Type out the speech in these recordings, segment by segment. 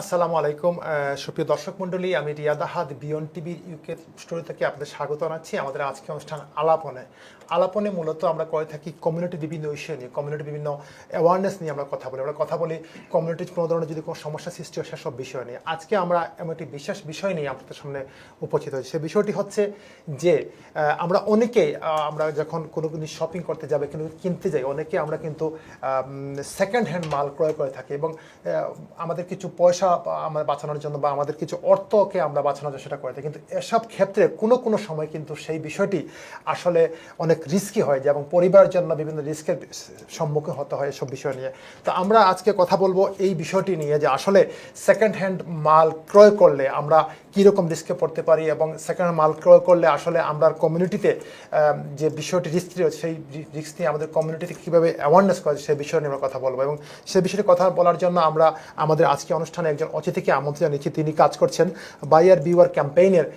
আসসালামু আলাইকুম সুপ্রিয় দর্শক মণ্ডলী, আমি রিয়াদ আহাদ বিয়ন্ড টিভি ইউকে স্টোরি থেকে আপনাদের স্বাগত জানাচ্ছি। আমাদের আজকে অনুষ্ঠান আলাপনে মূলত আমরা করে থাকি কমিউনিটি বিভিন্ন ইস্যু নিয়ে, কমিউনিটি বিভিন্ন অ্যাওয়ারনেস নিয়ে আমরা কথা বলি কমিউনিটির কোনো ধরনের যদি কোনো সমস্যা সৃষ্টি হয় সেসব বিষয় নিয়ে। আজকে আমরা এমন একটি বিশেষ বিষয় নিয়ে আপনাদের সামনে উপস্থিত হয়েছি। সেই বিষয়টি হচ্ছে যে আমরা অনেকেই আমরা যখন কোনো জিনিস শপিং করতে যাবে কিনতে যাই, অনেকে আমরা কিন্তু সেকেন্ড হ্যান্ড মাল ক্রয় করে থাকি এবং আমাদের কিছু পয়সা আমরা বাঁচানোর জন্য বা আমাদের কিছু অর্থকে আমরা বাঁচানোর জন্য সেটা করে থাকি। কিন্তু এসব ক্ষেত্রে কোনো সময় কিন্তু সেই বিষয়টি আসলে অনেক রিস্কি হয়ে যায় এবং পরিবারের জন্য বিভিন্ন রিস্কের সম্মুখীন হতে হয় এসব বিষয় নিয়ে। তো আমরা আজকে কথা বলবো এই বিষয়টি নিয়ে যে আসলে সেকেন্ড হ্যান্ড মাল ক্রয় করলে আমরা কীরকম রিস্কে পড়তে পারি এবং সেকেন্ড হ্যান্ড মাল ক্রয় করলে আসলে আমরা কমিউনিটিতে যে বিষয়টি রিস্ক রয়েছে সেই রিস্ক নিয়ে আমাদের কমিউনিটিতে কীভাবে অ্যাওয়ারনেস করা যায় সেই বিষয় নিয়ে আমরা কথা বলবো। এবং সেই বিষয়টি কথা বলার জন্য আমরা আমাদের আজকে অনুষ্ঠানে একজন অতিথিকে আমন্ত্রণ জানিয়েছি। তিনি কাজ করছেন বায়ার বিওয়ার ক্যাম্পেইনের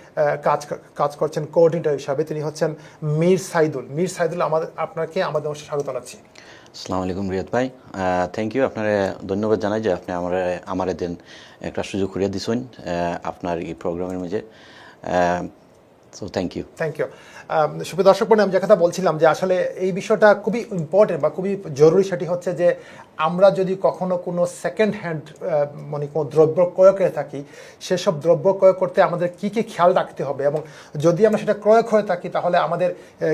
কাজ করছেন কোঅর্ডিনেটর হিসাবে। তিনি হচ্ছেন মীর সাইদুল। আপনাকে আমাদের অনুষ্ঠানে স্বাগত জানাচ্ছি। আসসালামু আলাইকুম রিয়াদ ভাই, থ্যাংক ইউ। আপনার ধন্যবাদ জানাই যে আপনি আমার দিন একটা সুযোগ করে দিচ্ছেন আপনার এই প্রোগ্রামের মধ্যে। So thank you. সুপ্রিয় দর্শক মণ্ডলী, আমি যে কথা বলছিলাম যে আসলে এই বিষয়টা খুবই ইম্পর্টেন্ট বা খুবই জরুরি। সেটি হচ্ছে যে আমরা যদি কখনো কোনো সেকেন্ড হ্যান্ড মানে কোনো দ্রব্য ক্রয় করে থাকি, সেসব দ্রব্য ক্রয় করতে আমাদের কী খেয়াল রাখতে হবে এবং যদি আমরা সেটা ক্রয় করে থাকি তাহলে আমাদের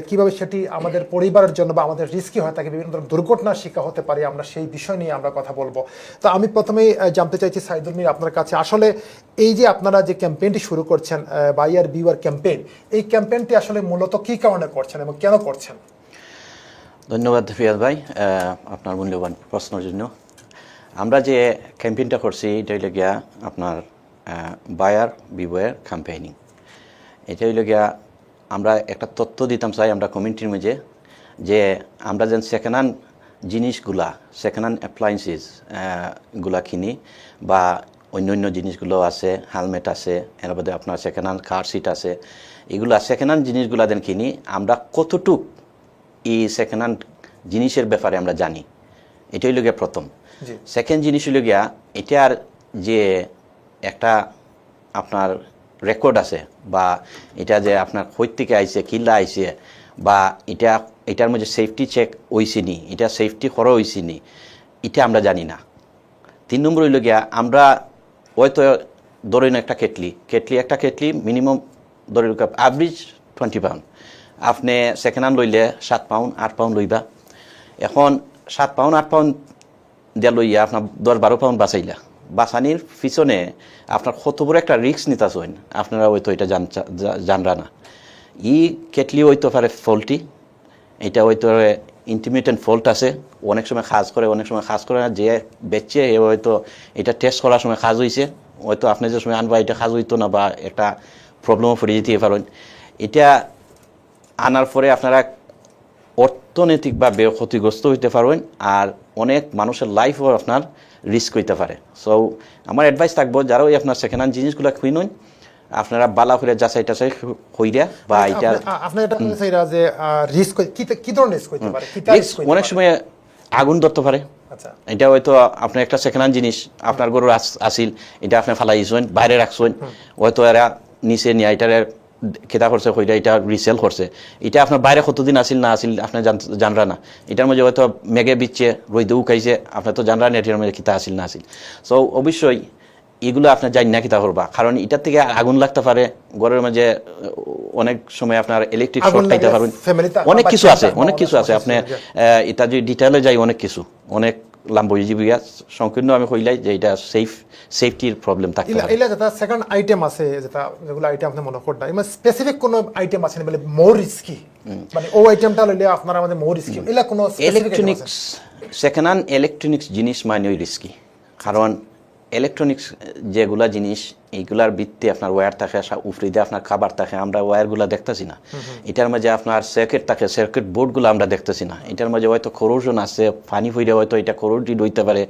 কীভাবে সেটি আমাদের পরিবারের জন্য বা আমাদের রিস্কি হয়ে থাকে, বিভিন্ন ধরনের দুর্ঘটনার শিকার হতে পারি আমরা, সেই বিষয় নিয়ে আমরা কথা বলবো। তো আমি প্রথমেই জানতে চাইছি সাইদুল মীর আপনার কাছে, আসলে এই যে আপনারা যে ক্যাম্পেইনটি শুরু করছেন বায়ার বিওয়ার ক্যাম্পেইন, এই ক্যাম্পেইনটি আসলে মূলত কী কারণে করছেন এবং কেন করছেন? ধন্যবাদ রিয়াদ ভাই আপনার মূল্যবান প্রশ্নের জন্য। আমরা যে ক্যাম্পেইনটা করছি এটা হইল গিয়া আপনার বায়ার বিওয়ার ক্যাম্পেইনিং। এটা হইল গিয়া আমরা একটা তথ্য দিতাম চাই আমরা কমিউনিটির মধ্যে, যে আমরা যেন সেকেন্ড হ্যান্ড জিনিসগুলা, সেকেন্ড হ্যান্ড অ্যাপ্লায়েন্সেস গুলা কিনি বা অন্য জিনিসগুলো আছে, হেলমেট আছে, এর মধ্যে আপনার সেকেন্ড হ্যান্ড কার সিট আছে, এগুলা সেকেন্ড হ্যান্ড জিনিসগুলা দেন কিনি আমরা কতটুক এই সেকেন্ড হ্যান্ড জিনিসের ব্যাপারে আমরা জানি। এটা হইল গিয়া প্রথম। সেকেন্ড জিনিস হইল গিয়া এটার যে একটা আপনার রেকর্ড আছে বা এটা যে আপনার কই থেকে আইছে, কিল্লা আইছে, বা এটার মধ্যে সেফটি চেক হইছে নি, এটা সেফটি করা হইছে নি, এটা আমরা জানি না। 3 নম্বর হইল গিয়া আমরা হয়তো ধরেন একটা কেটলি মিনিমাম ধরে অ্যাভারেজ 20 পাউন্ড, আপনি সেকেন্ড হ্যান্ড লইলে 7 পাউন্ড 8 পাউন্ড লইবা। এখন 7 পাউন্ড 8 পাউন্ড দিয়া লইয়া আপনার 10-12 পাউন্ড বাঁচানির পিছনে আপনার কত বড় একটা রিস্ক নিতেছেন আপনারা হয়তো এটা জানরা না। কেটলি হইতে পারে ফল্টি, এটা হয়তো ইন্টিমিটেন্ট ফল্ট আছে, অনেক সময় কাজ করে অনেক সময় কাজ করে না। যে বেচছে এ হয়তো এটা টেস্ট করার সময় কাজ হয়েছে, হয়তো আপনি যে সময় আনবা এটা কাজ হইতো না বা একটা প্রবলেমও পড়ে যেতে পারেন। এটা আনার পরে আপনারা অর্থনৈতিকভাবে ক্ষতিগ্রস্ত হইতে পারবেন আর অনেক মানুষের লাইফও আপনার রিস্ক হইতে পারে। সো আমার অ্যাডভাইস থাকবো যারা ওই আপনার সেকেন্ড হ্যান্ড জিনিসগুলো কিনুন, আপনারা বালা করে যাচাই টাচাই কইরা বা এটা আপনি এটা কইরা যে রিস্ক কি ধরনের রিস্ক হইতে পারে? অনেক সময় আগুন ধরতে পারে। আচ্ছা, এটা হয়তো আপনি একটা সেকেন্ড হ্যান্ড জিনিস আপনার গরুর আসিল, এটা আপনি ফালাইছেন বাইরে রাখছেন, হয়তো এরা নিচে নিয়ে এটার খেতা করছে, হইটা এটা রিসেল করছে, এটা আপনার বাইরে কতদিন আসিল না আসিল আপনি জানরা না। এটার মধ্যে হয়তো মেঘে বিচ্ছে রইদে উকাইছে, আপনার তো জানরা না এটার মধ্যে খিতা আসিল না আসিল। সো অবশ্যই এগুলো আপনার জানি না কিতা করবা, কারণ এটার থেকে আগুন লাগতে পারে ঘরের মাঝে, অনেক সময় আপনার ইলেকট্রিক শর্ট খাইতে পারবেন, অনেক কিছু আছে আপনি এটা যদি ডিটেইলে যাই অনেক লাম্বইজিবিয়া সংকীর্ণ আমি কইলাই যে এটা সেফটির প্রবলেম থাকে। এলা যেটা সেকেন্ড আইটেম আছে, যেগুলো আইটেম আপনি মনে করতে মানে স্পেসিফিক কোন আইটেম আছে মানে মোর রিস্কি, মানে ও আইটেমটা লইলে আপনারা আমাদের মোর রিস্কি, এলা কোন ইলেকট্রনিক্স সেকেন্ড হ্যান্ড ইলেকট্রনিক্স জিনিস মানে রিস্কি। কারণ ইলেকট্রনিক্স যেগুলা জিনিস এইগুলার ভিত্তি আপনার ওয়্যার থাকে, উফরি দিয়ে আপনার খাবার থাকে, আমরা ওয়্যারগুলো দেখতেছি না। এটার মাঝে আপনার সার্কিট থাকে, সার্কিট বোর্ডগুলো আমরা দেখতেছি না। এটার মাঝে হয়তো করোশন আছে, পানি ফুইরে হয়তো এটা করোডিড হইতে পারে,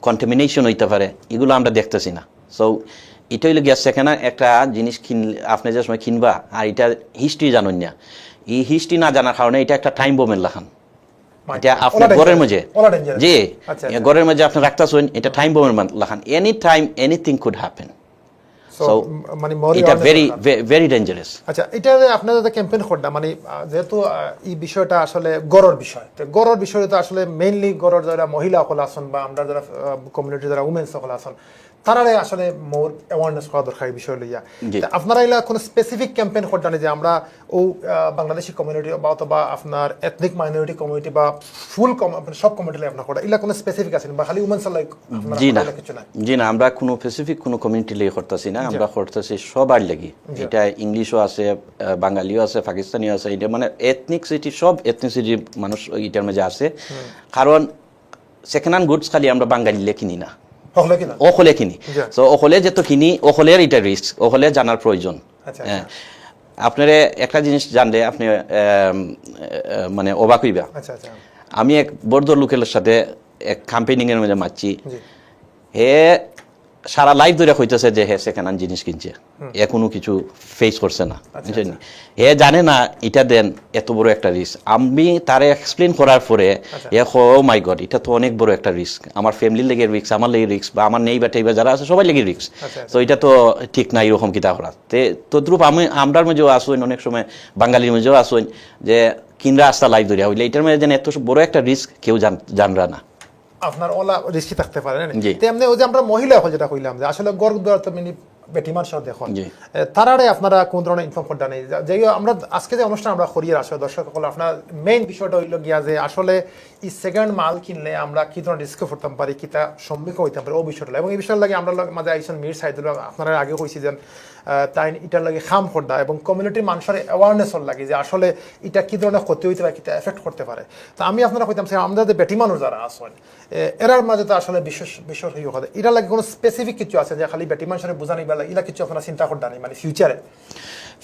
কন্টামিনেশন হইতে পারে, এগুলো আমরা দেখতেছি না। সো এটা হইলে গিয়া সেকেন্ড একটা জিনিস আপনি যে সময় কিনবা আর এটা হিস্ট্রি জানেন না, এই হিস্ট্রি না জানার কারণে এটা একটা টাইম বোমের লাখান। এটা আপনার ঘরের মাঝে জি আচ্ছা, ঘরের মাঝে আপনি রাখতেছেন এটা টাইম বোমের লাখান any time anything could happen so মানে এটা ভেরি ভেরি ডেঞ্জারাস আচ্ছা এটা যে আপনারা যে ক্যাম্পেইন করডা মানে যেহেতু এই বিষয়টা আসলে গড়ের বিষয় তো গড়ের বিষয় তো আসলে মেইনলি গড়ের যারা মহিলা সকল আছেন বা আমরা যারা কমিউনিটি যারা উমেন সকল আছেন তারারে আসলে মোর অ্যাওয়ারনেস করা দরকার এই বিষয় লইয়া আপনারা এলা কোনো স্পেসিফিক ক্যাম্পেইন করডা যে আমরা ও বাংলাদেশি কমিউনিটি বা অথবা আপনার এথনিক মাইনরিটি কমিউনিটি বা ফুল সব কমিউনিটি আপনার করডা এলা কোনো স্পেসিফিক আছে বা খালি উমেন্স লাইক জি না আমরা কোনো স্পেসিফিক কোনো কমিউনিটি লেগে করতেছি না আমরা করতেছি সবার লাগি এটা ইংলিশও আছে বাঙালিও আছে পাকিস্তানিও আছে এটা মানে এথনিকসিটি সব এথনিসিটি মানুষ এটার মধ্যে আছে কারণ সেকেন্ড হ্যান্ড গুডস খালি আমরা বাঙালি কিনি না ওখলে কিনি তো ওখলে যেহেতু কিনি ওখলের এটা রিস্ক ওখলে জানার প্রয়োজন আপনারা একটা জিনিস জানলে আপনি মানে অবাক হইবা আমি এক বড় লোকের সাথে এক ক্যাম্পেইনিং এর মধ্যে মারছি হে সারা লাইফ ধরে হইতেছে যে হে সেকেন্ড হ্যান্ড জিনিস কিনছে এ কোনো কিছু ফেস করছে না বুঝছেন হে জানে না এটা দেন এত বড় একটা রিস্ক আমি তারে এক্সপ্লেন করার পরে এ ও মাই গড এটা তো অনেক বড় একটা রিস্ক আমার ফ্যামিলির লেগে রিস্ক আমার লেগে রিস্ক বা আমার নেই বা টেইবা যারা আছে সবাই লেগে রিস্ক তো এটা তো ঠিক না এরকম কিতা করা তদ্রুপ আমি আমরার মধ্যেও আসুন অনেক সময় বাঙালির মধ্যেও আসুন যে কিনরা রাস্তা লাইফ ধরে হইলে এটার মধ্যে যেন এত বড় একটা রিস্ক কেউ জানরা না আপনার ওলা রিস্কি থাকতে পারে তেমনি ওই যে আমরা মহিলা হল যেটা কইলাম যে আসলে গর্ব দ্বারা তো বেটিমার সাথে দেখুন তারারে আপনারা কোন ধরনের ইনফর্ম করতে নেই যে আমরা আজকে যে অনুষ্ঠান আমরা করিয়ে আসলে দর্শক সকল আপনার মেইন বিষয়টা হইল গিয়া যে আসলে এই সেকেন্ড মাল কিনলে আমরা কি ধরনের রিস্ক করতাম পারি কিতা সম্মুখীন হইতাম পারি ও বিষয়টা এবং এই বিষয়ের লাগে আমরা মাঝে আইসন মির সাইদুল আপনারা আগে কইছি যে তাই এটার লাগে খাম করদা এবং কমিউনিটির মানুষের অ্যাওয়ারনেসর লাগে যে আসলে এটা কি ধরনের ক্ষতি হইতে পারে কিতা এফেক্ট করতে পারে তো আমি আপনারা কইতাম আমরা যে বেটি মানুষ যারা আসেন এরার মাঝে তো আসলে বিশেষ কথা এটা লাগে কোনো স্পেসিফিক কিছু আছে যে খালি বেটি মানুষের বোঝানি বেলা এলা কিছু আপনারা চিন্তা করতে নেই মানে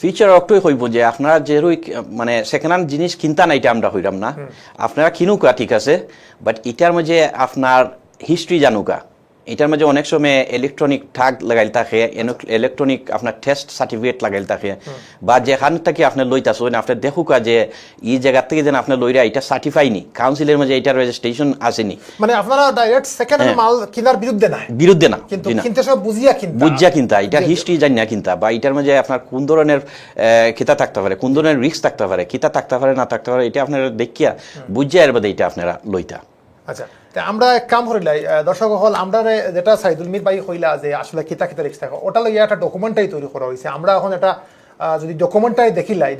ফিউচারে অক্টই হইব যে আপনারা যেরই মানে সেকেন্ড হ্যান্ড জিনিস কিনতা না এটা আমরা হইলাম না আপনারা কিনুকা ঠিক আছে বাট এটার মধ্যে আপনার হিস্ট্রি জানুকা এটার মধ্যে অনেক সময় ইলেকট্রনিক ট্যাগ লাগাইল থাকে ইলেকট্রনিক আপনার টেস্ট সার্টিফিকেট লাগাইল থাকে বা যেখান থেকে আপনি লইতাছেন আপনি দেখুকা যে এই জায়গা থেকে যেন আপনি লইরা এটা সার্টিফাই নি কাউন্সিলের মধ্যে এটার রেজিস্ট্রেশন আসেনি মানে আপনারা ডাইরেক্ট সেকেন্ড হ্যান্ড মাল কেনার বিরুদ্ধে না কিন্তু কিনতে সব বুঝিয়া কিনতা এটা হিস্ট্রি জানি না কিনতা বা এটার মধ্যে আপনার কোন ধরনের কিতা থাকতে পারে কোন ধরনের রিস্ক থাকতে পারে কিতা থাকতে পারে না থাকতে পারে এটা আপনারা দেখিয়া বুঝিয়া এর বাদে এটা আপনারা লইতা আচ্ছা আমরা এক কাম করিলাই দর্শক হল আমরা যেটা সাইদুল মির ভাই কইলা যে আসলে কিতা রিস্ক থাকে ওটা লইয়া একটা ডকুমেন্টারি তৈরি করা হয়েছে আমরা এখন এটা যদি ডকুমেন্টারি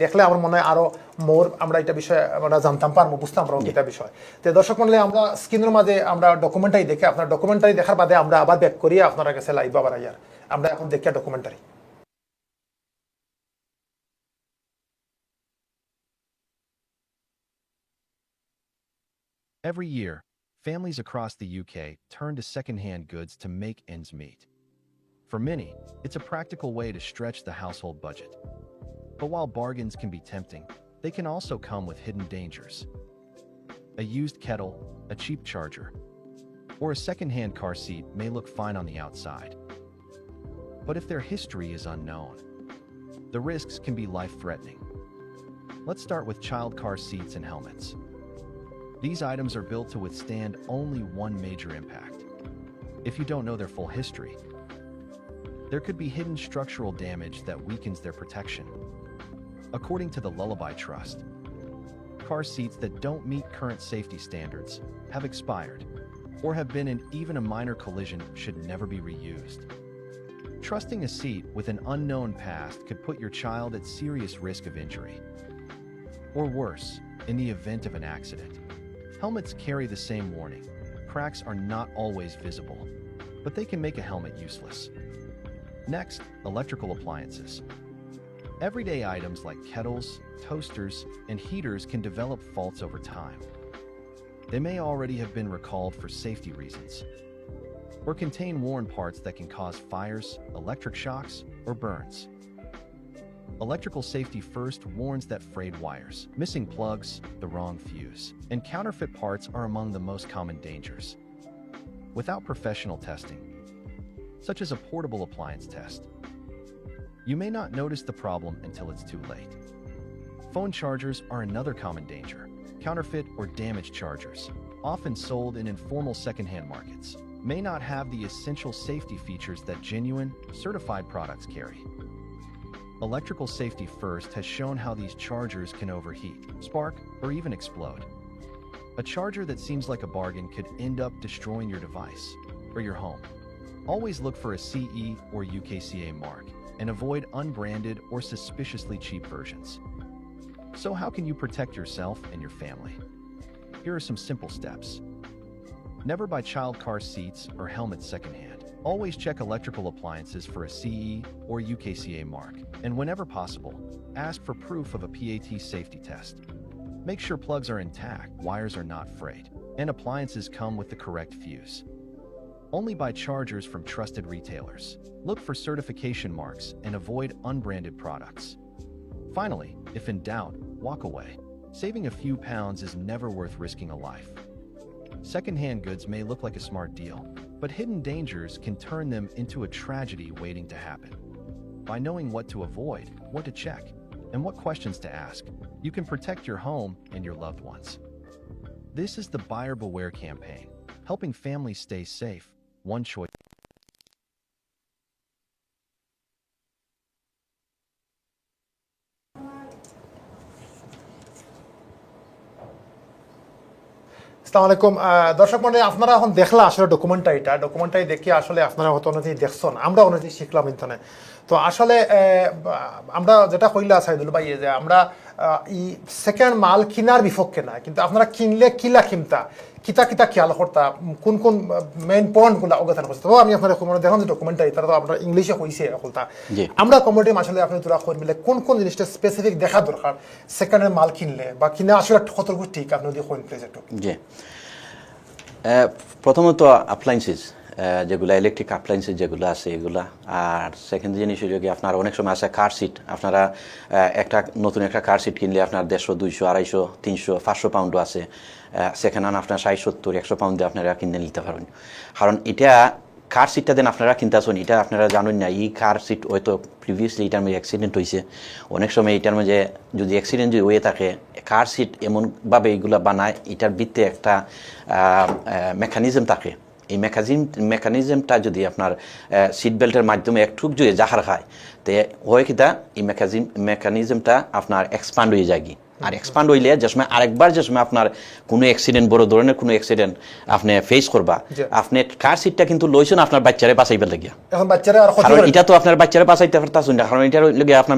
দেখলে আমার মনে হয় আরো মোর আমরা এটা বিষয়ে আমরা জানতাম পারবো বুঝতাম পারবো এটা বিষয় তো দর্শক মন্ডলী আমরা স্ক্রিনের মাঝে আমরা ডকুমেন্টারি দেখে আপনার ডকুমেন্টারি দেখার বাদে আমরা আবার ব্যাক করিয়ে আপনার কাছে লাইভ আবার আইয়ার আমরা এখন দেখি documentary Every year, families across the UK turn to second-hand goods to make ends meet. For many, it's a practical way to stretch the household budget. But while bargains can be tempting, they can also come with hidden dangers. A used kettle, a cheap charger, or a second-hand car seat may look fine on the outside. But if their history is unknown, the risks can be life-threatening. Let's start with child car seats and helmets. These items are built to withstand only one major impact. If you don't know their full history, there could be hidden structural damage that weakens their protection. According to the Lullaby Trust, car seats that don't meet current safety standards, have expired, or have been in even a minor collision should never be reused. Trusting a seat with an unknown past could put your child at serious risk of injury. Or worse, in the event of an accident. Helmets carry the same warning. Cracks are not always visible, but they can make a helmet useless. Next, electrical appliances. Everyday items like kettles, toasters, and heaters can develop faults over time. They may already have been recalled for safety reasons, or contain worn parts that can cause fires, electric shocks, or burns. Electrical Safety First warns that frayed wires, missing plugs, the wrong fuse, and counterfeit parts are among the most common dangers. Without professional testing, such as a portable appliance test, you may not notice the problem until it's too late. Phone chargers are another common danger. counterfeit, or damaged chargers, often sold in informal secondhand markets, may not have the essential safety features that genuine, certified products carry. Electrical Safety First has shown how these chargers can overheat, spark, or even explode. A charger that seems like a bargain could end up destroying your device or your home. Always look for a CE or UKCA mark and avoid unbranded or suspiciously cheap versions. So how can you protect yourself and your family? Here are some simple steps. Never buy child car seats or helmets secondhand. Always check electrical appliances for a CE or UKCA mark, and whenever possible, ask for proof of a PAT safety test. Make sure plugs are intact, wires are not frayed, and appliances come with the correct fuse. Only buy chargers from trusted retailers. Look for certification marks and avoid unbranded products. Finally, if in doubt, walk away. Saving a few pounds is never worth risking a life. Secondhand goods may look like a smart deal, but hidden dangers can turn them into a tragedy waiting to happen. By knowing what to avoid, what to check, and what questions to ask, you can protect your home and your loved ones. This is the Buyer Beware campaign, helping families stay safe, one choice. আসসালামু আলাইকুম দর্শক মণ্ডলী, আপনারা এখন দেখলা আসলে documentary দেখি আসলে আপনারা হয়তো অনেক দেখছেন, আমরা অনেক শিখলাম ইন্টারনে। তো আসলে আমরা যেটা কইলা সাইদুল ভাই যে আমরা ই সেকেন্ড মাল কিনার বিপক্ষে না, কিন্তু আপনারা কিনলে কিলা কিমতা কিতা কিতা খেয়াল করতা, কোন কোন মেইন পয়েন্টগুলো অবগত করতে। তো আমি আপনারা দেখলাম যে ডকুমেন্টারি তারা তো আপনারা ইংলিশে কইছে এরকমটা, আমরা কমিউনিটি আসলে আপনি তোরা কই মিলে কোন কোন জিনিসটা স্পেসিফিক দেখা দরকার সেকেন্ডের মাল কিনলে বা কিনা আসলে কতটুকু ঠিক আপনি যদি কইন প্লিজ একটু। জি, প্রথমত অ্যাপ্লায়েন্সেস যেগুলো ইলেকট্রিক অ্যাপ্লায়েন্সেস যেগুলো আছে এগুলা, আর সেকেন্ড জিনিস হলো কি আপনার অনেক সময় আছে কার সিট। আপনারা নতুন একটা কার সিট কিনলে আপনার 150, 200, 250, 300, 500 পাউন্ডও আছে। সেকেন্ড হ্যান্ড আপনার 60, 70, 100 পাউন্ডে আপনারা কিনে নিতে পারেন। কারণ এটা কার সিটটা দেন আপনারা কিনতেছেন, এটা আপনারা জানেন না এই কার সিট হয়তো প্রিভিয়াসলি এটার মধ্যে অ্যাক্সিডেন্ট হয়েছে। অনেক সময় এটার মধ্যে যদি অ্যাক্সিডেন্ট যদি হয়ে থাকে, কার সিট এমনভাবে এইগুলো বানায় এটার ভিতরে একটা মেকানিজম থাকে। এই মেকানিজমটা যদি আপনার সিট বেল্টের মাধ্যমে একটু যদি জাহার খায়, তো হয় কিতা এই মেকানিজমটা আপনার এক্সপান্ড হয়ে যায়। আর এক্সপান্ড হইলে যে সময় আরেকবার যে সময় আপনার কোনো অ্যাক্সিডেন্ট, বড় ধরনের কোনো অ্যাক্সিডেন্ট আপনি ফেস করবা, আপনি কার সিটটা কিন্তু লইছেন আপনার বাচ্চারে বাঁচাইবার লাগিয়া। কারণ এটা তো আপনার বাচ্চারে বাঁচাইতে পারতেছেন না, কারণ এটার লগে আপনার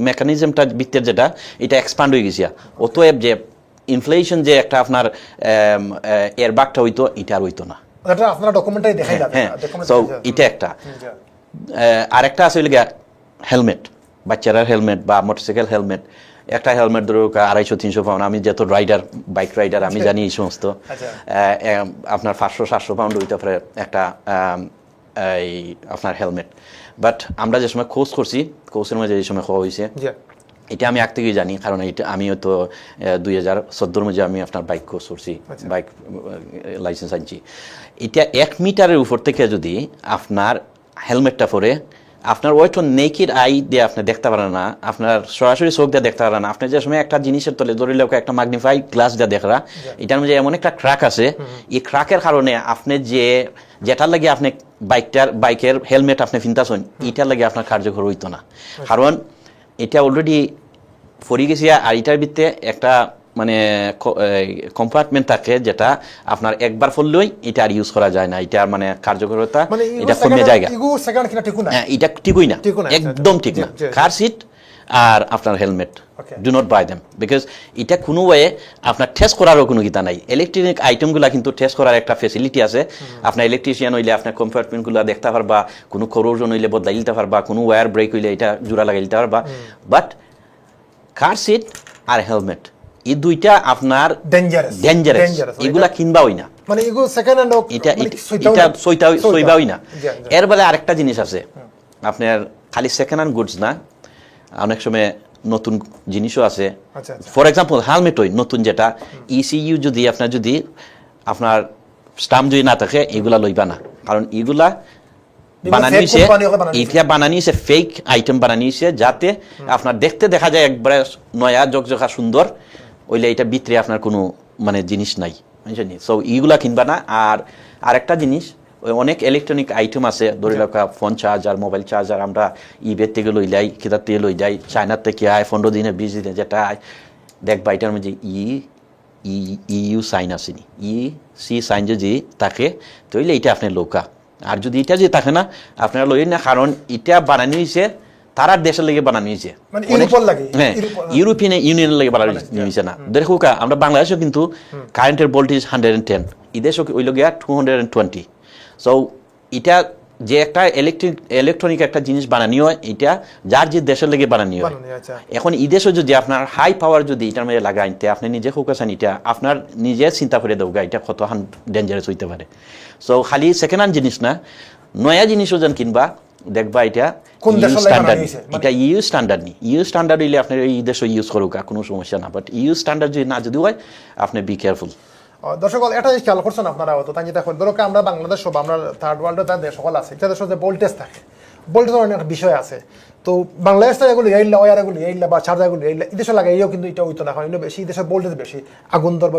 মেকানিজমটা ভিতরের যেটা এটা এক্সপান্ড হয়ে গেছে। অতএব যে ইনফ্লেশন যে একটা আপনার এয়ারব্যাগটা হইতো, এটা আর হইতো না। আপনারা ডকুমেন্টারি দেখাইলা। হ্যাঁ, সো এটা একটা। আরেকটা আছে হইল গিয়া হেলমেট, বাচ্চারা হেলমেট বা মোটরসাইকেল হেলমেট। একটা হেলমেট ধরো 250-300 পাউন্ড। আমি যত বাইক রাইডার আমি জানি এই সমস্ত আপনার 500-700 পাউন্ড হইতে পারে একটা এই আপনার হেলমেট। বাট আমরা যে সময় কোর্স করছি, কোর্সের মধ্যে যে সময় খাওয়া হয়েছে, এটা আমি আগ থেকেই জানি। কারণ এটা আমিও তো 2014 মধ্যে আমি আপনার বাইক কোর্স করছি, বাইক লাইসেন্স আনছি। এটা 1 মিটারের উপর থেকে যদি আপনার হেলমেটটা পরে আপনার ওইটা নেকিড আই দিয়ে আপনি দেখতে পারেন না, আপনার সরাসরি চোখ দিয়ে দেখতে পারেন না। আপনি যে সময় একটা জিনিসের তলে ধরিলে একটা ম্যাগনিফাই গ্লাস দিয়ে দেখরা, এটার মধ্যে এমন একটা ক্র্যাক আছে, এই ক্র্যাকের কারণে আপনি যেটার লাগে আপনি বাইকের হেলমেট আপনি কিনতেছেন, এটার লাগে আপনার কার্যকর হইতো না। কারণ এটা অলরেডি পড়ে গেছে। আর এটার ভিতরে একটা মানে কম্পার্টমেন্ট থাকে যেটা আপনার একবার পড়লেই এটা আর ইউজ করা যায় না। এটা মানে কার্যকরতা এটা কমে যায়। এটা ঠিকই না, একদম ঠিক না। কার সিট আর আপনার helmet, do not buy them, because এটা কোনো ওয়ে আপনার টেস্ট করারও কোনো গীতা নাই। ইলেকট্রনিক আইটেমগুলো কিন্তু টেস্ট করার একটা ফেসিলিটি আছে। আপনার ইলেকট্রিশিয়ান হইলে আপনার কম্পার্টমেন্টগুলো দেখতে পারবা, কোনো করোজন হইলে বদলাই দিতে পারবা, কোনো ওয়্যার ব্রেক হইলে এটা জোড়া লাগাই দিতে পারবা। বাট কার সিট আর হেলমেট এই দুইটা আপনার ডেঞ্জারাস, এগুলা কিনবা হই না। মানে এগুলো সেকেন্ড হ্যান্ড এটা সইবা হই না। এর বেলা আরেকটা জিনিস আছে, আপনার খালি সেকেন্ড হ্যান্ড গুডস না, অনেক সময় নতুন জিনিসও আছে। ফর এক্সাম্পল হেলমেট হই নতুন যেটা ইসিইউ যদি আপনার স্টাম্প যদি না থাকে, এগুলা লইবা না। কারণ এগুলা বানানিছে ফেক আইটেম বানানিছে, যাতে আপনার দেখতে দেখা যায় একবারে নয়া জকজকা সুন্দর, ওইলে এটা ভিতরে আপনার কোনো মানে জিনিস নাই, বুঝছেন? সো এইগুলা কিনবা না। আর আরেকটা জিনিস, ওই অনেক ইলেকট্রনিক আইটেম আছে, ধরে রাখা ফোন চার্জার, মোবাইল চার্জার, আমরা ইবের থেকে লই যাই, কিতার থেকে লই যাই, চায়নার থেকে আয় 15 দিনে 20 দিনে যেটা আয়, দেখবা এটার মধ্যে ইউ সাইন আসেনি, সি সাইন যদি থাকে তাহলে এটা আপনার লৌকা। আর যদি এটা যদি থাকে না আপনারা লই না, কারণ এটা বানানো হয়েছে তারা দেশের লেগে বানানো হয়েছে, মানে ইউরোপের লাগে, হ্যাঁ ইউরোপিয়ান ইউনিয়নের লেগে বানানো হয়েছে না। দেখো আমরা বাংলাদেশেও কিন্তু কারেন্টের ভোল্টেজ 110, এই দেশও ওই লগিয়া 220। সো এটা যে একটা ইলেকট্রনিক একটা জিনিস বানানি হয়, এটা যার যে দেশের লেগে বানানি হয়। এখন এই দেশও যদি আপনার হাই পাওয়ার যদি এটার মধ্যে লাগা আনতে আপনি নিজে ফোকাসান, এটা আপনার নিজে চিন্তা করে দেওগা এটা কত ডেঞ্জারাস হইতে পারে। সো খালি সেকেন্ড হ্যান্ড জিনিস না, নয়া জিনিসও যেন কিনবা দেখবা এটা স্ট্যান্ডার্ড, এটা ইউ স্ট্যান্ডার্ড নি। ইউ স্ট্যান্ডার্ড হইলে আপনার এই দেশে ইউজ করুক কোনো সমস্যা না, বাট ইউ স্ট্যান্ডার্ড যদি না যদি হয় আপনি বি কেয়ারফুল। দর্শক এটা খেয়াল করছেন আপনারা, হয়তো তাই যেটা ধরো আমরা বাংলাদেশ সব আমরা থার্ড ওয়ার্ল্ডের তার দেশ সকল আছে, এটা দেশের যে ভোল্টেজ থাকে, ভোল্টেজের অনেক বিষয় আছে। তো বাংলাদেশে এগুলো এইলা ওয়ারগুলো এইলা বা চার্জারগুলো এইলা এই দেশে লাগে, এইও কিন্তু এটা হইতো না, কারণ বেশি দেশের ভোল্টেজ বেশি, আগুন ধরবে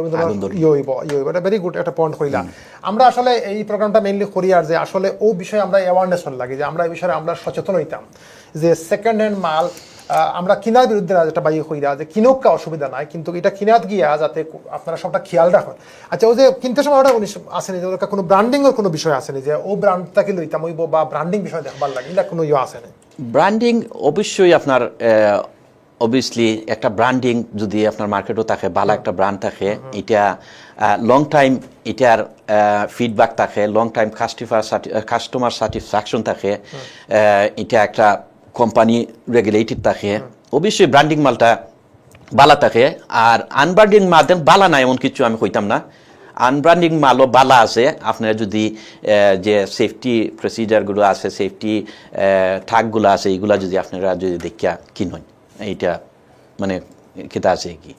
হইব। এটা ভেরি গুড একটা পয়েন্ট হইলা। আমরা আসলে এই প্রোগ্রামটা মেইনলি করি আর যে আসলে ও বিষয়ে আমরা অ্যাওয়ারনেস লাগে, যে আমরা এই বিষয়ে আমরা সচেতন হইতাম যে সেকেন্ড হ্যান্ড মাল আমরা কিনার বিরুদ্ধে যেটা বাই হইরা যে কিনুক অসুবিধা নাই, কিন্তু এটা কিনাত গিয়া যাতে আপনারা সবটা খেয়াল রাখেন। আচ্ছা, ও যে কিনতে সময় ওটা আসেনি যে কোনো ব্র্যান্ডিং এর কোনো বিষয় আসেনি, যে ও ব্র্যান্ডটাকে লইতাম হইব বা ব্র্যান্ডিং বিষয় দেখবার লাগে, এটা কোনো আসেনি? ব্র্যান্ডিং অবশ্যই আপনার অবভিয়াসলি একটা ব্র্যান্ডিং যদি আপনার মার্কেটও থাকে, ভালো একটা ব্র্যান্ড থাকে, এটা লং টাইম এটার ফিডব্যাক থাকে, লং টাইম কাস্টমার স্যাটিসফ্যাকশন থাকে, এটা একটা কোম্পানি রেগুলেটেড থাকে, অবশ্যই ব্র্যান্ডিং মালটা বালা থাকে। আর আনব্র্যান্ডিং মাল বালা না এমন কিছু আমি কইতাম না, আনব্র্যান্ডিং মালও বালা আছে। আপনার যদি যে সেফটি প্রসিজারগুলো আছে, সেফটি ঠাকগুলো আছে, এইগুলা যদি আপনারা যদি দেখিয়া কিনুন, এইটা মানে খেতে আছে কি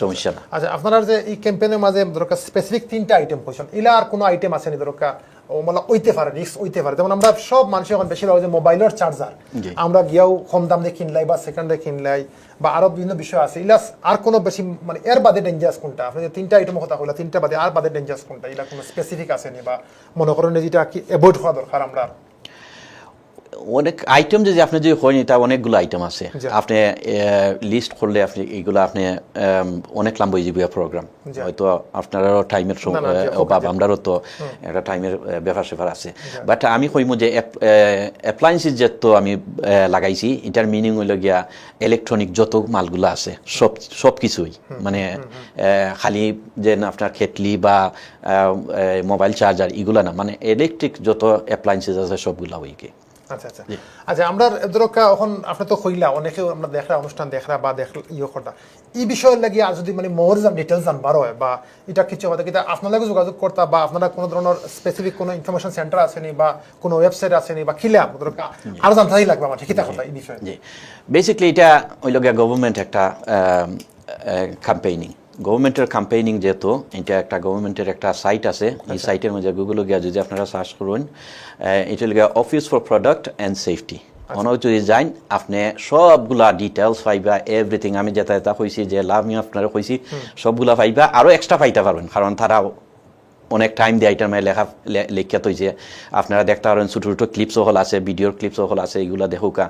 সমস্যা না। আচ্ছা, আপনারা যে এই ক্যাম্পেইনের মাঝে দরকার স্পেসিফিক 3টা আইটেম কইছেন, এলা আর কোনো আইটেম আছে নি দরকার ও মানে ওইতে পারে, রিস্ক ওইতে পারে? যেমন আমরা সব মানুষ এখন বেশিরভাগ যে মোবাইলের চার্জার আমরা গিয়াও কম দাম দিয়ে কিনলাই বা সেকেন্ডে কিনলাই বা আরো বিভিন্ন বিষয় আছে, ইলাস আর কোনো বেশি মানে এর বাদে ডেঞ্জারাস কোনটা? আপনি যে 3টা আইটেম কথা কইলা, 3টা বাদে আর বাদে ডেঞ্জারাস কোনটা? এটা কোনো স্পেসিফিক আছে নি বা মনে করেন যেটা কি অ্যাভয়েড করা দরকার আমরা? অনেক আইটেম যদি আপনি যদি হয়নি, তা অনেকগুলো আইটেম আছে, আপনি লিস্ট করলে আপনি এইগুলো আপনি অনেক লম্বা হয়ে যাবে প্রোগ্রাম, হয়তো আপনারও টাইমের অভাব, আমরারও তো একটা টাইমের ব্যাপার স্যাপার আছে। বাট আমি কইমু যে অ্যাপ্লায়েন্সেস যেহেতু আমি লাগাইছি, এটার মিনিং হইল গিয়া ইলেকট্রনিক যত মালগুলো আছে সব কিছুই, মানে খালি যে আপনার কেটলি বা মোবাইল চার্জার এগুলা না, মানে ইলেকট্রিক যত অ্যাপ্লায়েন্সেস আছে সবগুলা হইকে। আচ্ছা আচ্ছা আচ্ছা, আমরা ধরকা এখন আপনি তো কইলা অনেকে আমরা দেখরা অনুষ্ঠান দেখরা বা দেখ করা এই বিষয়ের লাগি আর যদি মানে মোর ডিটেলস জানবার হয় বা এটা কিছু হবে কিন্তু আপনার লাগে যোগাযোগ করতা বা আপনারা কোনো ধরনের স্পেসিফিক কোনো ইনফরমেশন সেন্টার আসেনি বা কোনো ওয়েবসাইট আসেনি বা খিলা ধরকা আরো জানতেই লাগবে আমার ঠিকই কথা এই বিষয়ে? জি, বেসিক্যালি এটা ওই লগে গভর্নমেন্ট একটা ক্যাম্পেইনিং, গভর্নমেন্টের ক্যাম্পেইনিং যেহেতু এটা একটা গভর্নমেন্টের একটা সাইট আছে, এই সাইটের মধ্যে গুগলে গিয়ে যদি আপনারা সার্চ করুন, এটা লিখে office for product and safety, অনেক যদি যাইন আপনি সবগুলা ডিটেলস পাইবা, এভরিথিং। আমি যেটা কইছি যে লাভ আমি আপনারা কইছি সবগুলা পাইবা, আরও এক্সট্রা পাইতে পারবেন, কারণ তারা অনেক টাইম দিয়ে এটার মানে লেখা তৈছে। আপনারা দেখতে পারেন ছোটো ছোটো ক্লিপসও হল আছে, ভিডিওর ক্লিপসও হল আছে, এইগুলা দেখুকা।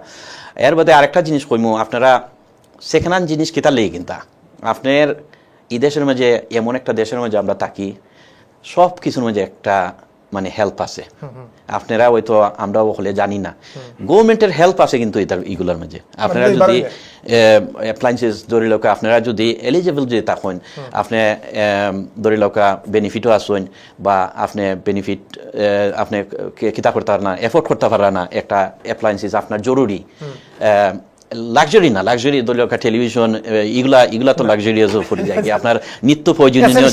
এর বাদে আরেকটা জিনিস কইমু, আপনারা সেকেন্ড হ্যান্ড জিনিস কিতা লেগে কিনতা, আপনার এই দেশের মাঝে এমন একটা দেশের মাঝে আমরা থাকি, সব কিছুর মাঝে একটা মানে হেল্প আছে, আপনারা হয়তো আমরাও হলে জানি না, গভর্নমেন্টের হেল্প আছে কিন্তু এগুলোর মাঝে। আপনারা যদি অ্যাপ্লায়েন্সেস ধরে লোক আপনারা যদি এলিজিবল যদি থাকেন, আপনি ধরে লোক বেনিফিটও আসেন বা আপনি বেনিফিট আপনি কিতা করতে পারেন না, এফোর্ড করতে পারেন না, একটা অ্যাপ্লায়েন্সেস আপনার জরুরি, লাক্সারি না, লাক্সারি দলীয় টেলিভিশন এগুলা তো লাক্সারিয়াস পড়ে যায়, আপনার নিত্য প্রয়োজনীয়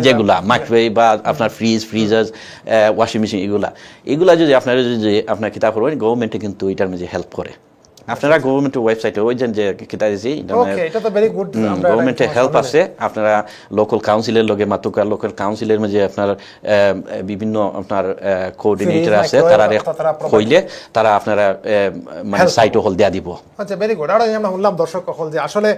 যেগুলা মাইক্রোওয়েভ বা আপনার ফ্রিজার ওয়াশিং মেশিন এগুলা যদি আপনারা যদি আপনার কিতাব করবেন, গভর্নমেন্টে কিন্তু এটার মধ্যে হেল্প করে। আপনারা গভর্নমেন্টের ওয়েবসাইটে ওই যে কিতাব দিয়েছি, গভর্নমেন্টের হেল্প আছে। আপনারা লোকাল কাউন্সিলের লগে মাতুকা লোকাল কাউন্সিলের মধ্যে আপনার বিভিন্ন আপনার কোঅর্ডিনেটর আছে, তারা কইলে তারা আপনারা মানে সাইট হল দেয়া দিব। আচ্ছা, ভেরি গুড। আর আমরা শুনলাম দর্শক হল যে আসলে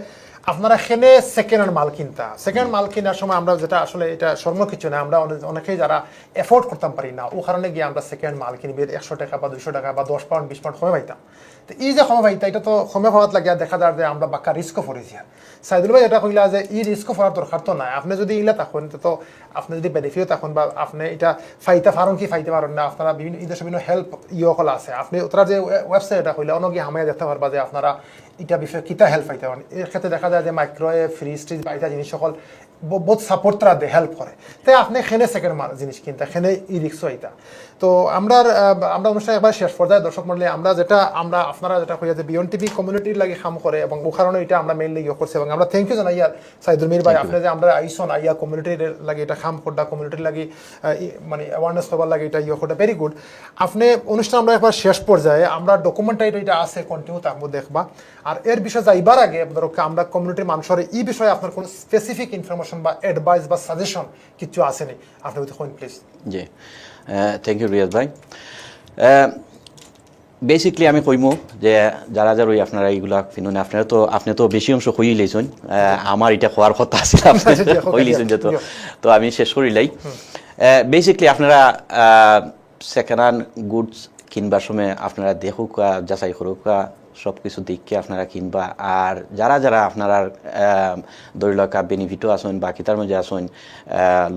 আপনারা এখানে সেকেন্ড হ্যান্ড মাল কিনতা সেকেন্ড হ্যান্ড মাল কেনার সময় আমরা যেটা আসলে এটা স্বর্ণ কিছু না আমরা অনেকেই যারা এফোর্ড করতাম পারি না ও কারণে গিয়ে আমরা সেকেন্ড মাল কিনবি 100 টাকা বা 200 টাকা বা 10 পাউন্ড 20 পাউন্ড কমে পাইতাম তো এই যে কমে পাইতা এটা তো কমে পাওয়াত লাগিয়া দেখা যায় যে আমরা বাক্কা রিস্কও পড়েছি সাইদুল ভাই এটা কইলা যে এই রিস্কও পড়ার দরকার তো নাই আপনি যদি ইলা থাকুন তো আপনি যদি বেনিফিট থাকুন বা আপনি এটা ফাইতে পারেন কি ফাইতে পারেন না আপনারা বিভিন্ন এই দেশে বিভিন্ন হেল্প কলা আছে আপনি ওরা যে ওয়েবসাইট এটা কইলে অনেক হামাইয়া দেখতে পারবা যে আপনারা এটা বিষয়ে কিতা হেল্প পাইতে পারেন এর ক্ষেত্রে দেখা যায় যে মাইক্রোওয়েভ ফ্রিজ ট্রিজ বা এটা জিনিস সকল বহুত সাপোর্ট তারা দেয় হেল্প করে তাই আপনি এখানে সেকেন্ড জিনিস কিনতে এখানে ই রিক্সও এটা তো আমরা অনুষ্ঠান একবার শেষ পর্যায়ে দর্শক মন্ডলী আমরা আপনারা যেটা হয়ে যে বিয়ন টিভি কমিউনিটির লাগে কাম করে এবং ও কারণে এটা আমরা মেইনলি ইয়ে করছি এবং আমরা থ্যাংক ইউ জানাই আর সাইদুল মির ভাই আপনি যে আমরা আইসন আইয়া কমিউনিটির লাগে এটা কাম করডা কমিউনিটির লাগে মানে অ্যাওয়ারনেস করবার লাগে এটা ইয়ে করডা ভেরি গুড আপনি অনুষ্ঠান আমরা একবার শেষ পর্যায়ে আমরা ডকুমেন্টারি এটা আছে কন্টিনিউ থাকবো দেখবা আর এর বিষয়ে যাইবার আগে ধরো আমরা কমিউনিটির মানুষের এই বিষয়ে আপনার কোনো স্পেসিফিক ইনফরমেশন বা অ্যাডভাইস বা সাজেশন কিছু আসেনি আপনি হইতে please ji thank you Riaz ভাই বেসিকলি আমি কইমু যে যারা যারা ওই আপনারা এইগুলা কিনুন আপনি তো বেশি অংশ হইই লইছেন আমার এটা হওয়ার কথা আছে হই লইছেন যে তো আমি শেষ করিলাই বেসিকলি আপনারা সেকেন্ড হ্যান্ড গুডস কিনবার সময় আপনারা দেখুক যাচাই করুক সব কিছু দেখে আপনারা কিনবা আর যারা যারা আপনারা ধরি লকা বেনিফিটও আসেন বা কিতার মধ্যে আসেন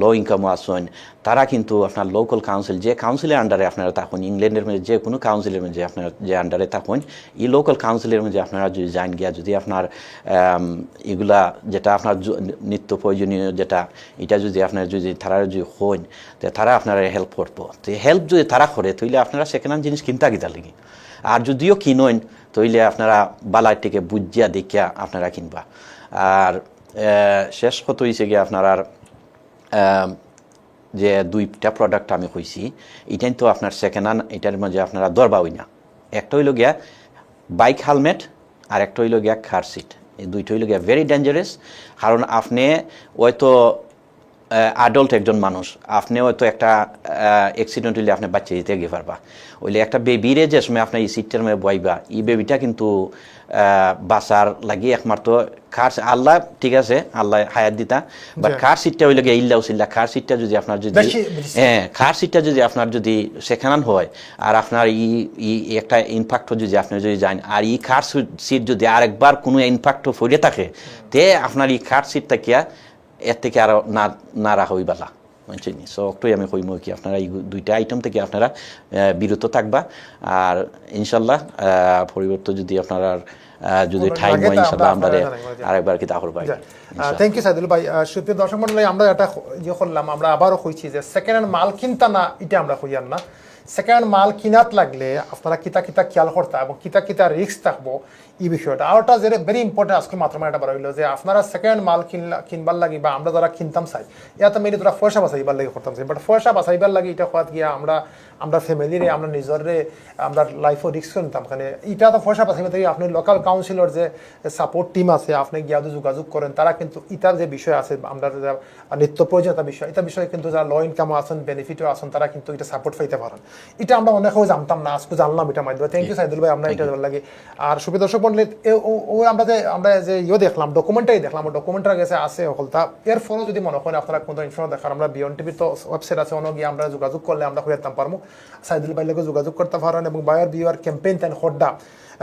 লো ইনকামও আসেন তারা কিন্তু আপনার লোকাল কাউন্সিল যে কাউন্সিলের আন্ডারে আপনারা থাকুন ইংল্যান্ডের মধ্যে যে কোনো কাউন্সিলের মধ্যে আপনারা যে আন্ডারে থাকুন এই লোকাল কাউন্সিলের মধ্যে আপনারা যদি যান গিয়া যদি আপনার এগুলা যেটা আপনার নিত্য প্রয়োজনীয় যেটা এটা যদি আপনার যদি তারা যদি হন তো তারা আপনারা হেল্প করবো তো হেল্প যদি তারা করে তাহলে আপনারা সেকেন্ড হ্যান্ড জিনিস কিনতে গিয়ে লাগি আর যদিও কিনেন তইলে আপনারা বালার থেকে বুঝিয়া দেখিয়া আপনারা কিনবা আর শেষ কত হয়েছে গিয়ে আপনার যে দুইটা প্রোডাক্ট আমি কইছি এটাই তো আপনার সেকেন্ড হ্যান্ড এটার মধ্যে আপনারা দরবা হই না একটা হইল গিয়া বাইক হেলমেট আর একটা হইল গিয়া কার সিট এই দুইটা হইল গিয়া ভেরি ডেঞ্জারাস কারণ আপনি হয়তো অ্যাডাল্ট একজন মানুষ আপনি হয়তো একটা অ্যাক্সিডেন্ট হইলে আপনি বাচ্চা দিতে গিয়ে পারবা ওইলে একটা বেবিরে যে সময় আপনার এই সিটটার মধ্যে বইবা এই বেবিটা কিন্তু বাঁচার লাগি একমাত্র কার আল্লাহ ঠিক আছে আল্লাহ হায়াত দিতা বাট কার সিটটা হইলে গিয়ে ইল্লা উসিল্লা কার সিটটা যদি আপনার যদি কার সিটটা যদি আপনার যদি সেখান হয় আর আপনার ই একটা ইনফ্যাক্টও যদি আপনি যদি যান আর এই কার সিট যদি আরেকবার কোনো ইনফ্যাক্টও ফিরে থাকে তে আপনার এই কার সিটটা কিয়া এর থেকে আরো না রাখা হইবালা বুঝছেন সো একটুই আমি কইমু কি আপনারা এই দুইটা আইটেম থেকে আপনারা বিরত থাকবা আর ইনশাল্লাহ পরিবর্তন যদি আপনারা যদি টাইম হয় ইনশাল্লাহ আমরা আরেকবার কি তা করব থ্যাংক ইউ সাইদুল ভাই সুপ্রিয় দর্শক মণ্ডলী আমরা এটা ইয়ে করলাম আমরা আবারও কইছি যে সেকেন্ড হ্যান্ড মাল কিনতা না এটা আমরা কইয়ার না সেকেন্ড হ্যান্ড মাল কিনাত লাগলে আপনারা কিতা খেয়াল করতা এবং কিতা রিস্ক থাকবো এই বিষয়টা আর ওটা যে ভেরি ইম্পর্টেন্ট আজকে মাত্র এটা বলা হইলো যে আপনারা সেকেন্ড মাল কিনবার লাগি বা আমরা যারা কিনতাম চাই ইয়াতে মেয়েলি তোরা পয়সা বাঁচাইবার লাগে করতাম চাই বাট পয়সা বাঁচাইবার লাগে এটা হওয়াত গিয়া আমরা ফ্যামিলিরে আমরা নিজরে আমরা লাইফও রিস্ক নিতাম মানে এটা তো পয়সা বাঁচাইবার থেকে আপনি লোকাল কাউন্সিলর যে সাপোর্ট টিম আছে আপনি গিয়া যোগাযোগ করেন তারা কিন্তু ইটার যে বিষয় আছে আমরা নিত্য প্রয়োজনীয়তা বিষয় এটা বিষয়ে কিন্তু যারা লো ইনকামও আছেন বেনিফিটও আছেন তারা কিন্তু এটা সাপোর্ট পাইতে পারেন এটা আমরা অনেকেও জানতাম না আজকে জানলাম এটা মাধ্যমে থ্যাংক ইউ সাইদুল ভাই আমরা এটা লাগে আর সুপ্রিয় দর্শক মণ্ডলী আমরা যে দেখলাম ডকুমেন্টারি দেখলাম ডকুমেন্টারি গেছে আছে হলতা এর ফলে যদি মনে করেন আপনারা কোনো ইনফরমেশন দেখার আমরা বিয়ন টিভির তো ওয়েবসাইট আছে অনেক গিয়ে আমরা যোগাযোগ করলে আমরা হইতাম পারবো সাইদুল ভাই লোক যোগাযোগ করতে পারেন এবং বায়ার বিওয়ার ক্যাম্পেইন তেন হড্ডা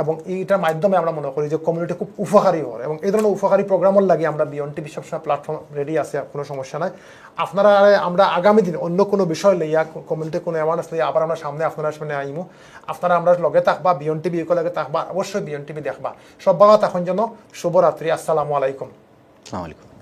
এবং এইটার মাধ্যমে আমরা মনে করি যে কমিউনিটি খুব উপকারী হয় এবং এই ধরনের উপকারী প্রোগ্রামের লাগে আমরা বিয়ন টিভি সবসময় প্ল্যাটফর্ম রেডি আছে কোনো সমস্যা নাই আপনারা আমরা আগামী দিন অন্য কোনো বিষয় লইয়া কমিউনিটি কোনো অ্যাওয়ারনেস লইয়া আবার আমরা সামনে আপনারা সামনে আইমু আপনারা আমরা লগে থাকবা বিয়ন টিভি লগে থাকবা অবশ্যই বিয়ন টিভি দেখবা সব ভালো তখন যেন শুভরাত্রি আসসালামু আলাইকুম। আসসালামু আলাইকুম।